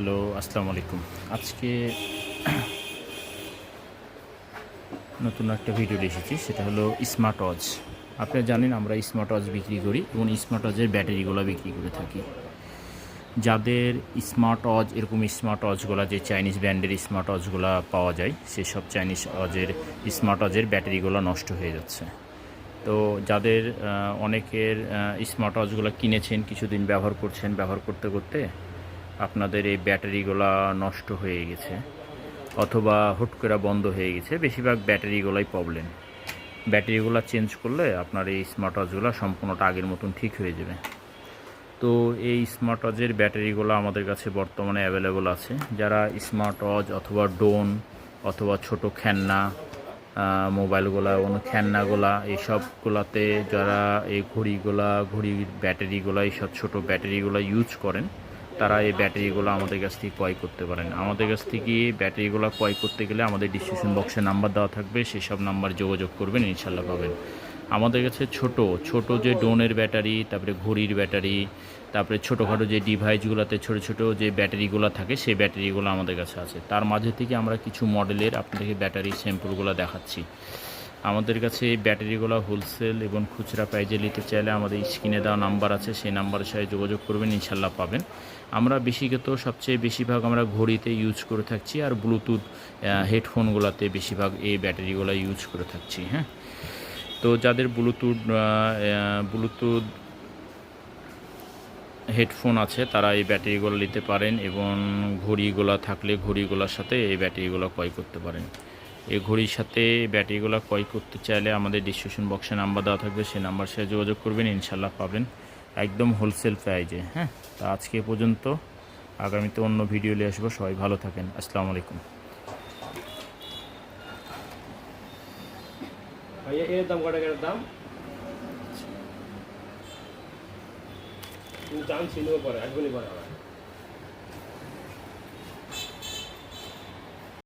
Hello, আসসালামু আলাইকুম। আজকে নতুন একটা ভিডিও এসেছি, সেটা হলো স্মার্ট ওয়াচ। আপনারা জানেন আমরা স্মার্ট ওয়াচ বিক্রি করি এবং স্মার্ট ওয়াচের ব্যাটারিগুলো বিক্রি করে থাকি। যাদের স্মার্ট ওয়াচ এরকম স্মার্ট ওয়াচগুলো যে চাইনিজ ব্র্যান্ডের স্মার্ট ওয়াচগুলো পাওয়া যায়, সেসব চাইনিজ স্মার্ট ওয়াচের ব্যাটারিগুলো নষ্ট হয়ে যাচ্ছে। তো যাদের অনেকের স্মার্ট ওয়াচগুলো কিনেছেন, কিছুদিন ব্যবহার করছেন, ব্যবহার করতে করতে আপনাদের এই ব্যাটারিগুলো নষ্ট হয়ে গেছে অথবা হুট করে বন্ধ হয়ে গেছে। বেশিরভাগ ব্যাটারিগুলোই প্রবলেম। ব্যাটারিগুলো চেঞ্জ করলে আপনার এই স্মার্ট ওয়াচগুলো সম্পূর্ণটা আগের মতন ঠিক হয়ে যাবে। তো এই স্মার্ট ওয়াচের ব্যাটারিগুলো আমাদের কাছে বর্তমানে অ্যাভেলেবল আছে। যারা স্মার্ট ওয়াচ অথবা ড্রোন অথবা ছোট খেলনা মোবাইলগুলা এবং খেলনাগুলা এইসবগুলাতে যারা এই ঘড়ির ব্যাটারিগুলো এইসব ছোটো ব্যাটারিগুলো ইউজ করেন, তারা এই ব্যাটারিগুলো আমাদের কাছ থেকে ক্রয় করতে পারেন। আমাদের কাছ থেকে ব্যাটারিগুলো ক্রয় করতে গেলে আমাদের ডিসক্রিপশন বক্সে নাম্বার দেওয়া থাকবে, সেসব নাম্বার যোগাযোগ করবেন, ইনশাল্লাহ পাবেন। আমাদের কাছে ছোট যে ড্রোনের ব্যাটারি, তারপরে ঘড়ির ব্যাটারি, তারপরে ছোটোখাটো যে ডিভাইসগুলোতে ছোটো যে ব্যাটারিগুলো থাকে, সেই ব্যাটারিগুলো আমাদের কাছে আছে। তার মাঝে থেকে আমরা কিছু মডেলের আপনাদেরকে ব্যাটারি স্যাম্পলগুলো দেখাচ্ছি। আমাদের কাছে এই ব্যাটারিগুলো হোলসেল এবং খুচরা প্রাইজে নিতে চাইলে আমাদের স্ক্রিনে দেওয়া নাম্বার আছে, সেই নাম্বারের সাথে যোগাযোগ করবেন, ইনশাল্লাহ পাবেন। আমরা সবচেয়ে বেশিরভাগ আমরা ঘড়িতে ইউজ করে থাকছি, আর ব্লুটুথ হেডফোনগুলোতে বেশিরভাগ এই ব্যাটারিগুলো ইউজ করে থাকছি। হ্যাঁ, তো যাদের ব্লুটুথ হেডফোন আছে তারা এই ব্যাটারিগুলো নিতে পারেন, এবং ঘড়িগুলো থাকলে ঘড়িগুলোর সাথে এই ব্যাটারিগুলো ক্রয় করতে পারেন। এই ঘড়ির সাথে ব্যাটারিগুলো ক্রয় করতে চাইলে আমাদের ডিসক্রিপশন বক্সে নাম্বার দেওয়া থাকবে, সেই নাম্বার সাথে যোগাযোগ করবেন, ইনশাল্লাহ পাবেন একদম হোলসেল প্রাইজে। হ্যাঁ, তা আজকে পর্যন্ত, আগামীতে অন্য ভিডিও নিয়ে আসবো। সবাই ভালো থাকেন। আসসালামু আলাইকুম। এর দাম কত টাকার দাম জানছি নেবো পরে একগুলি পরে